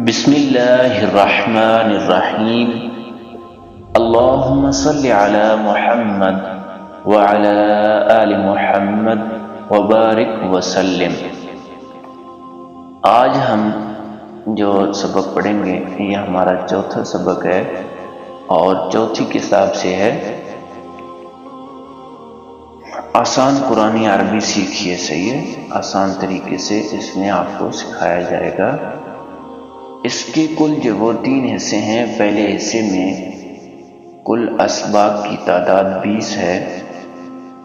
بسم اللہ الرحمن الرحیم۔ اللہم صل علی محمد وعلی آل محمد وبارک وسلم۔ آج ہم جو سبق پڑھیں گے یہ ہمارا چوتھا سبق ہے اور چوتھی کتاب سے ہے آسان قرآن عربی سیکھیے۔ صحیح ہے، آسان طریقے سے اس میں آپ کو سکھایا جائے گا۔ اس کے کل جو وہ 3 حصے ہیں، پہلے حصے میں کل اسباق کی تعداد 20 ہے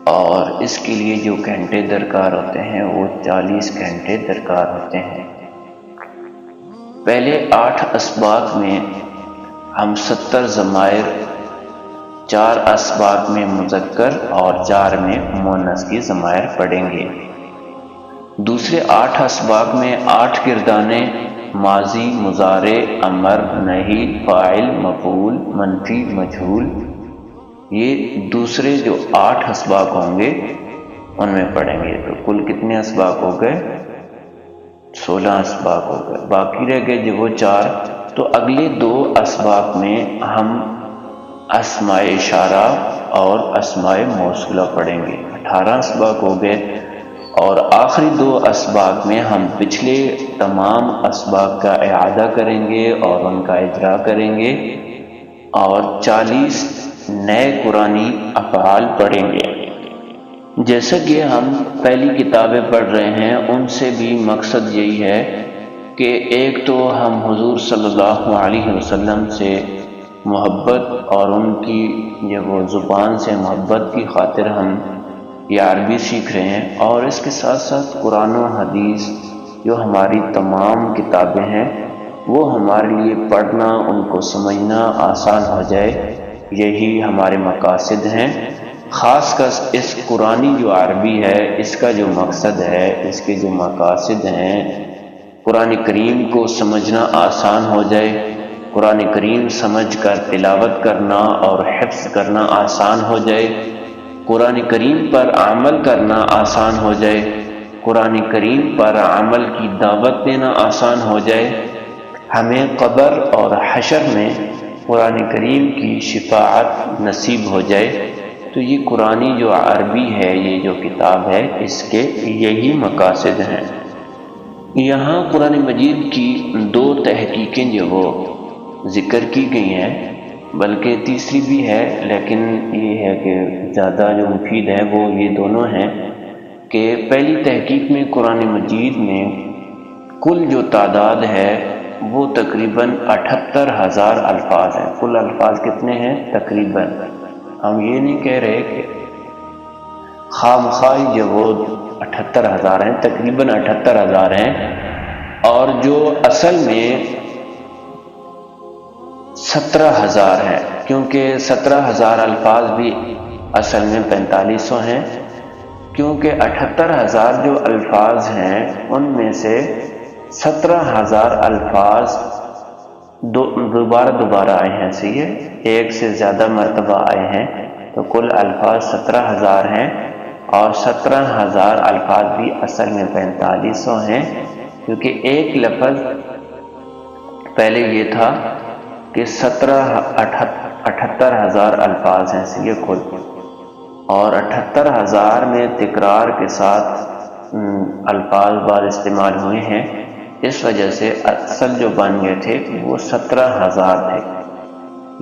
اور اس کے لیے جو گھنٹے درکار ہوتے ہیں وہ 40 گھنٹے درکار ہوتے ہیں۔ پہلے 8 اسباق میں ہم 70 ضمائر، 4 اسباق میں مذکر اور 4 میں مؤنث کی ضمائر پڑھیں گے۔ دوسرے 8 اسباق میں 8 گردانے ماضی، مضارع، امر، نہی، فاعل، مفعول، منفی، مجہول، یہ دوسرے جو 8 اسباق ہوں گے ان میں پڑھیں گے۔ تو کل کتنے اسباق ہو گئے؟ 16 اسباق ہو گئے۔ باقی رہ گئے جو وہ 4۔ تو اگلے 2 اسباق میں ہم اسماء اشارہ اور اسماء موصولہ پڑھیں گے۔ 18 اسباق ہو گئے اور آخری 2 اسباق میں ہم پچھلے تمام اسباق کا اعادہ کریں گے اور ان کا اجرا کریں گے اور 40 نئے قرآنی افعال پڑھیں گے۔ جیسا کہ ہم پہلی کتابیں پڑھ رہے ہیں ان سے بھی مقصد یہی ہے کہ ایک تو ہم حضور صلی اللہ علیہ وسلم سے محبت اور ان کی یہ وہ زبان سے محبت کی خاطر ہم یہ عربی سیکھ رہے ہیں، اور اس کے ساتھ ساتھ قرآن و حدیث جو ہماری تمام کتابیں ہیں وہ ہمارے لیے پڑھنا، ان کو سمجھنا آسان ہو جائے، یہی ہمارے مقاصد ہیں۔ خاص کر اس قرآنی جو عربی ہے اس کا جو مقصد ہے، اس کے جو مقاصد ہیں، قرآن کریم کو سمجھنا آسان ہو جائے، قرآن کریم سمجھ کر تلاوت کرنا اور حفظ کرنا آسان ہو جائے، قرآن کریم پر عمل کرنا آسان ہو جائے، قرآن کریم پر عمل کی دعوت دینا آسان ہو جائے، ہمیں قبر اور حشر میں قرآن کریم کی شفاعت نصیب ہو جائے۔ تو یہ قرآنی جو عربی ہے، یہ جو کتاب ہے، اس کے یہی مقاصد ہیں۔ یہاں قرآن مجید کی 2 تحقیقیں جو وہ ذکر کی گئی ہیں، بلکہ تیسری بھی ہے، لیکن یہ ہے کہ زیادہ جو مفید ہے وہ یہ دونوں ہیں کہ پہلی تحقیق میں قرآن مجید میں کل جو تعداد ہے وہ تقریباً 78,000 الفاظ ہیں۔ کل الفاظ کتنے ہیں؟ تقریباً۔ ہم یہ نہیں کہہ رہے کہ خام خواہ جو وہ 78,000 ہیں، تقریباً 78,000 ہیں، اور جو اصل میں 17,000 ہیں، کیونکہ 17,000 الفاظ بھی اصل میں 4500 ہیں، کیونکہ 78,000 جو الفاظ ہیں ان میں سے 17,000 الفاظ دوبارہ آئے ہیں۔ صحیح ہے، ایک سے زیادہ مرتبہ آئے ہیں، تو کل الفاظ 17,000 ہیں، اور 17,000 الفاظ بھی اصل میں 4500 ہیں، کیونکہ ایک لفظ پہلے یہ تھا کہ 78,000 الفاظ ہیں صحیح کل، اور 78,000 میں تکرار کے ساتھ الفاظ بعد استعمال ہوئے ہیں، اس وجہ سے اصل جو بن گئے تھے وہ 17,000 تھے۔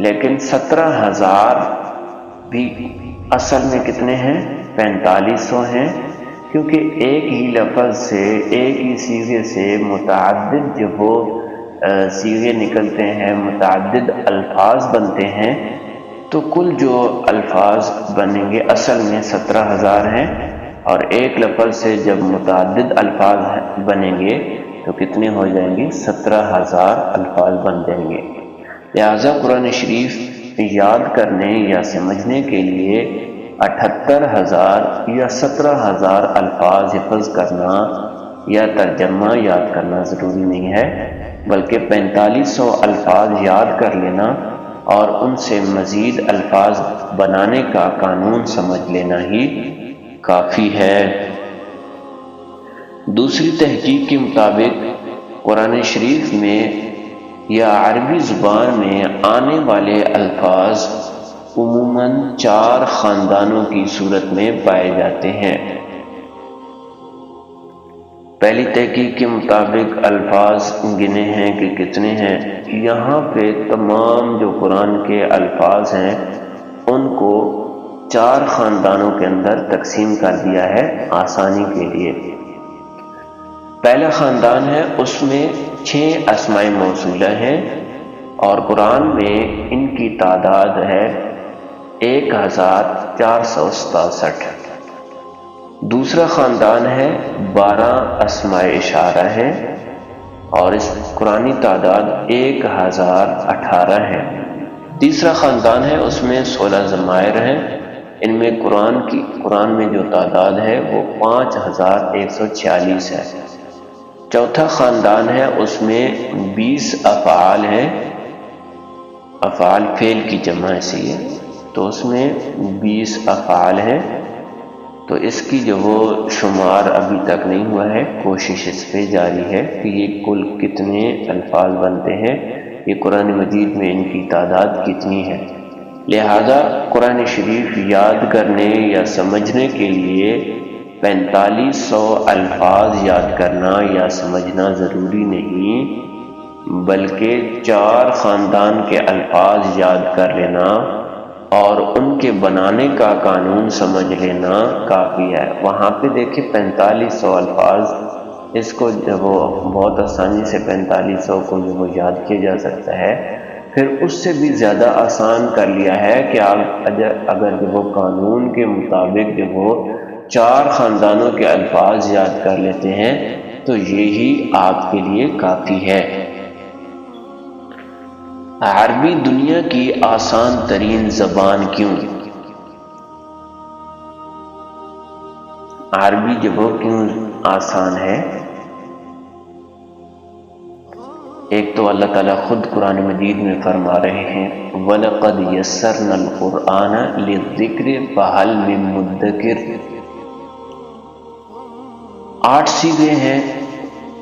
لیکن 17,000 بھی اصل میں کتنے ہیں؟ 4500 ہیں، کیونکہ ایک ہی لفظ سے، ایک ہی صیغے سے متعدد جو وہ صیغے نکلتے ہیں، متعدد الفاظ بنتے ہیں، تو کل جو الفاظ بنیں گے اصل میں 17,000 ہیں، اور ایک لفظ سے جب متعدد الفاظ بنیں گے تو کتنے ہو جائیں گے؟ 17,000 الفاظ بن جائیں گے۔ لہذا قرآن شریف یاد کرنے یا سمجھنے کے لیے 78,000 یا 17,000 الفاظ حفظ کرنا یا ترجمہ یاد کرنا ضروری نہیں ہے، بلکہ 4500 الفاظ یاد کر لینا اور ان سے مزید الفاظ بنانے کا قانون سمجھ لینا ہی کافی ہے۔ دوسری تحقیق کے مطابق قرآن شریف میں یا عربی زبان میں آنے والے الفاظ عموماً 4 خاندانوں کی صورت میں پائے جاتے ہیں۔ پہلی تحقیق کے مطابق الفاظ گنے ہیں کہ کتنے ہیں۔ یہاں پہ تمام جو قرآن کے الفاظ ہیں ان کو 4 خاندانوں کے اندر تقسیم کر دیا ہے آسانی کے لیے۔ پہلا خاندان ہے، اس میں 6 اسماء موصولہ ہیں اور قرآن میں ان کی تعداد ہے 1467۔ دوسرا خاندان ہے 12 اسماء اشارہ ہیں اور اس قرآنی تعداد 1018 ہے۔ تیسرا خاندان ہے، اس میں 16 ضمائر ہیں، ان میں قرآن میں جو تعداد ہے وہ 5146 ہے۔ چوتھا خاندان ہے، اس میں 20 افعال ہیں، افعال فعل کی جمع سے ہے، تو اس میں 20 افعال ہیں۔ تو اس کی جو وہ شمار ابھی تک نہیں ہوا ہے، کوشش اس پہ جاری ہے کہ یہ کل کتنے الفاظ بنتے ہیں، یہ قرآن مجید میں ان کی تعداد کتنی ہے۔ لہذا قرآن شریف یاد کرنے یا سمجھنے کے لیے 4500 الفاظ یاد کرنا یا سمجھنا ضروری نہیں، بلکہ 4 خاندان کے الفاظ یاد کر لینا اور ان کے بنانے کا قانون سمجھ لینا کافی ہے۔ وہاں پہ دیکھیں 4500 الفاظ، اس کو جب وہ بہت آسانی سے 4500 کو جب وہ یاد کیا جا سکتا ہے، پھر اس سے بھی زیادہ آسان کر لیا ہے کہ آپ اگر جب وہ قانون کے مطابق جب وہ 4 خاندانوں کے الفاظ یاد کر لیتے ہیں تو یہی آپ کے لیے کافی ہے۔ عربی دنیا کی آسان ترین زبان کیوں؟ عربی جب وہ کیوں آسان ہے؟ ایک تو اللہ تعالیٰ خود قرآن مجید میں فرما رہے ہیں وَلَقَدْ يَسَّرْنَا الْقُرْآنَ لِلذِّكْرِ فَهَلْ مِن مُدَّكِرٍ۔ 8 صیغے ہیں،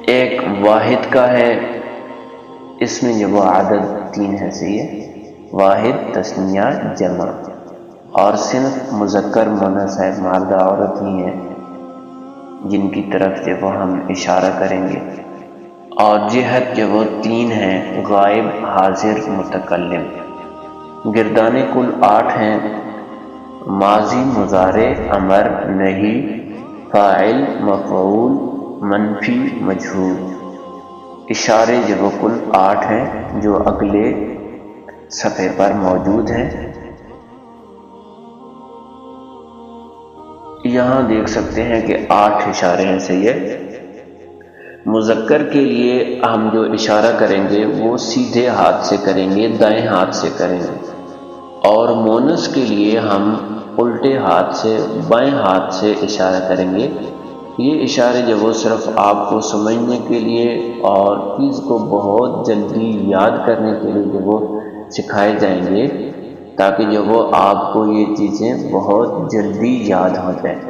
ایک واحد کا ہے، اس میں جب وہ عدد 3 ہے، صحیح ہے، واحد تثنیہ جمع، اور صنف مذکر مؤنث ہے، مرد عورت ہی ہیں جن کی طرف جب وہ ہم اشارہ کریں گے، اور جہت جب وہ 3 ہیں، غائب حاضر متکلم۔ گردانے کل 8 ہیں، ماضی مضارع امر نہی فاعل مفعول منفی مجہول۔ اشارے جب وہ کل 8 ہیں جو اگلے صفحے پر موجود ہیں۔ یہاں دیکھ سکتے ہیں کہ 8 اشارے ہیں، صحیح ہے۔ مذکر کے لیے ہم جو اشارہ کریں گے وہ سیدھے ہاتھ سے کریں گے، دائیں ہاتھ سے کریں گے، اور مؤنث کے لیے ہم الٹے ہاتھ سے بائیں ہاتھ سے اشارہ کریں گے۔ یہ اشارے جب وہ صرف آپ کو سمجھنے کے لیے اور چیز کو بہت جلدی یاد کرنے کے لیے جب وہ سکھائے جائیں گے تاکہ جب وہ آپ کو یہ چیزیں بہت جلدی یاد ہو جائیں،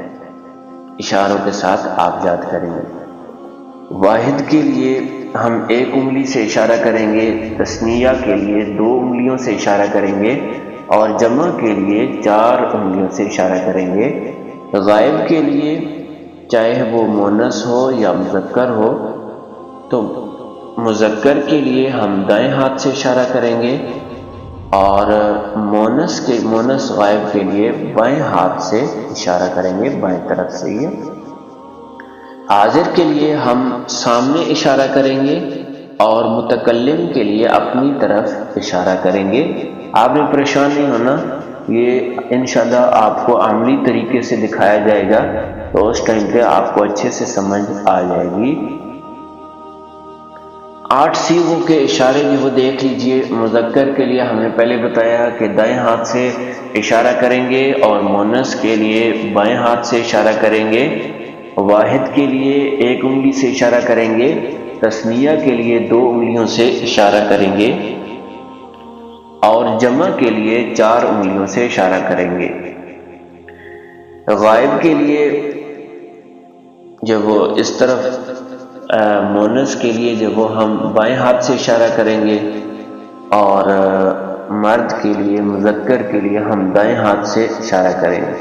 اشاروں کے ساتھ آپ یاد کریں گے۔ واحد کے لیے ہم 1 انگلی سے اشارہ کریں گے، تثنیہ کے لیے 2 انگلیوں سے اشارہ کریں گے، اور جمع کے لیے 4 انگلیوں سے اشارہ کریں گے۔ غائب کے لیے چاہے وہ مؤنث ہو یا مذکر ہو، تو مذکر کے لیے ہم دائیں ہاتھ سے اشارہ کریں گے، اور مؤنث غائب کے لیے بائیں ہاتھ سے اشارہ کریں گے، بائیں طرف سے۔ یہ حاضر کے لیے ہم سامنے اشارہ کریں گے اور متکلم کے لیے اپنی طرف اشارہ کریں گے۔ آپ نے پریشان نہیں ہونا، یہ انشاءاللہ آپ کو عملی طریقے سے دکھایا جائے گا تو اس ٹائم پہ آپ کو اچھے سے سمجھ آ جائے گی۔ 8 صیغوں کے اشارے بھی وہ دیکھ لیجئے۔ مذکر کے لیے ہم نے پہلے بتایا کہ دائیں ہاتھ سے اشارہ کریں گے اور مؤنث کے لیے بائیں ہاتھ سے اشارہ کریں گے۔ واحد کے لیے 1 انگلی سے اشارہ کریں گے، تثنیہ کے لیے 2 انگلیوں سے اشارہ کریں گے، اور جمع کے لیے 4 انگلیوں سے اشارہ کریں گے۔ غائب کے لیے جب وہ اس طرف مونس کے لیے جو وہ ہم بائیں ہاتھ سے اشارہ کریں گے، اور مرد کے لیے، مذکر کے لیے ہم دائیں ہاتھ سے اشارہ کریں گے۔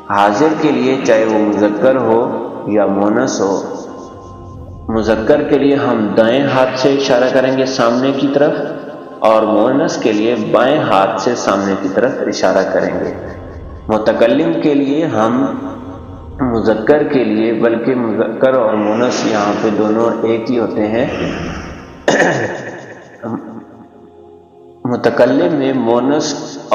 حاضر کے لیے چاہے وہ مذکر ہو یا مونس ہو، مذکر کے لیے ہم دائیں ہاتھ سے اشارہ کریں گے سامنے کی طرف، اور مؤنث کے لیے بائیں ہاتھ سے سامنے کی طرف اشارہ کریں گے۔ متکلم کے لیے ہم مذکر کے لیے، بلکہ مذکر اور مؤنث یہاں پہ دونوں ایک ہی ہوتے ہیں، متکلم میں مؤنث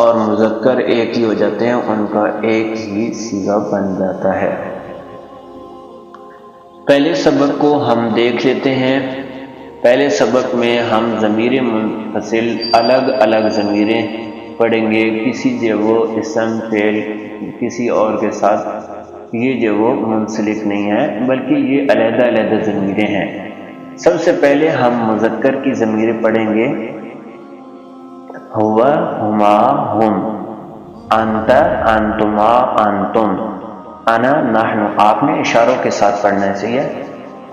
اور مذکر ایک ہی ہو جاتے ہیں، ان کا ایک ہی صیغہ بن جاتا ہے۔ پہلے سبق کو ہم دیکھ لیتے ہیں۔ پہلے سبق میں ہم ضمیر منفصل الگ الگ ضمیریں پڑھیں گے، کسی جو وہ اسم فعل کسی اور کے ساتھ یہ جو وہ منسلک نہیں ہے، بلکہ یہ علیحدہ علیحدہ ضمیریں ہیں۔ سب سے پہلے ہم مذکر کی ضمیریں پڑھیں گے، ہوا، ہما، ہم، انت، انتما، انتم، انا، نحن۔ آپ نے اشاروں کے ساتھ پڑھنا چاہیے،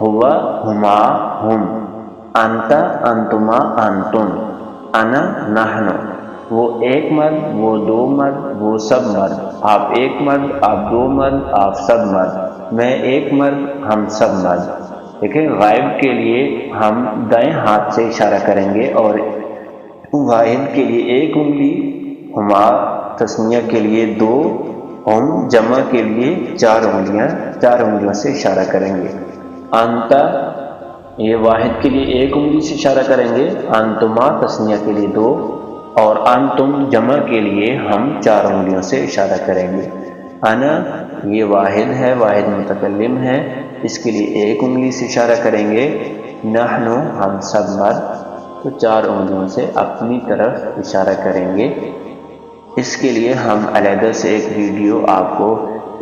ہوا، ہما، ہم، انت، انتما، انتم، انا، نحن۔ وہ ایک مرد، وہ دو مرد، وہ سب مرد، آپ ایک مرد، آپ دو مرد، آپ سب مرد، میں ایک مرد، ہم سب مرد۔ دیکھیں غائب کے لیے ہم دائیں ہاتھ سے اشارہ کریں گے، اور واحد کے لیے ایک انگلی، ہما تسنیہ کے لیے دو، ہم جمع کے لیے چار انگلیوں سے اشارہ کریں گے۔ انت یہ واحد کے لیے ایک انگلی سے اشارہ کریں گے، انتما تسنیہ کے لیے دو، اور انتم جمع کے لیے ہم چار انگلیوں سے اشارہ کریں گے۔ انا یہ واحد ہے، واحد متکلم ہے، اس کے لیے ایک انگلی سے اشارہ کریں گے۔ نحن ہم سب مرد، تو چار انگلیوں سے اپنی طرف اشارہ کریں گے۔ اس کے لیے ہم علیحدہ سے ایک ویڈیو آپ کو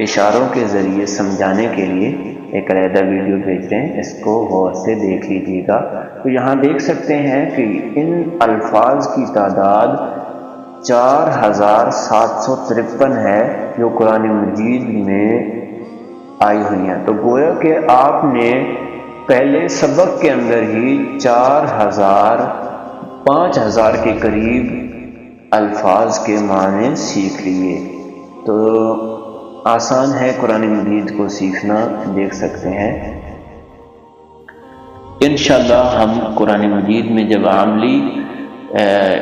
اشاروں کے ذریعے سمجھانے کے لیے ایک علیحدہ ویڈیو بھیج رہے ہیں، اس کو غور سے دیکھ لیجیے گا۔ تو یہاں دیکھ سکتے ہیں کہ ان الفاظ کی تعداد 4753 ہے جو قرآن مجید میں آئی ہوئی ہیں۔ تو گویا کہ آپ نے پہلے سبق کے اندر ہی 5000 کے قریب الفاظ کے معنی سیکھ لیے۔ تو آسان ہے قرآن مجید کو سیکھنا، دیکھ سکتے ہیں۔ انشاءاللہ ہم قرآن مجید میں جب عملی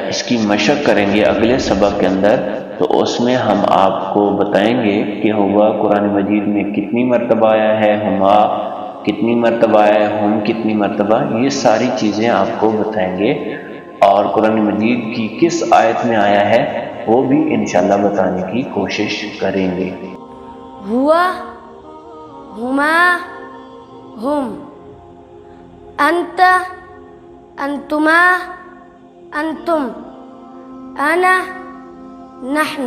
اس کی مشق کریں گے اگلے سبق کے اندر، تو اس میں ہم آپ کو بتائیں گے کہ ہوا قرآن مجید میں کتنی مرتبہ آیا ہے، ہما کتنی مرتبہ آیا ہے، ہم کتنی مرتبہ، یہ ساری چیزیں آپ کو بتائیں گے، اور قرآن مجید کی کس آیت میں آیا ہے وہ بھی انشاءاللہ بتانے کی کوشش کریں گے۔ ہوا، ہما، ہم، انت، انتما، انتم، انا، نحن۔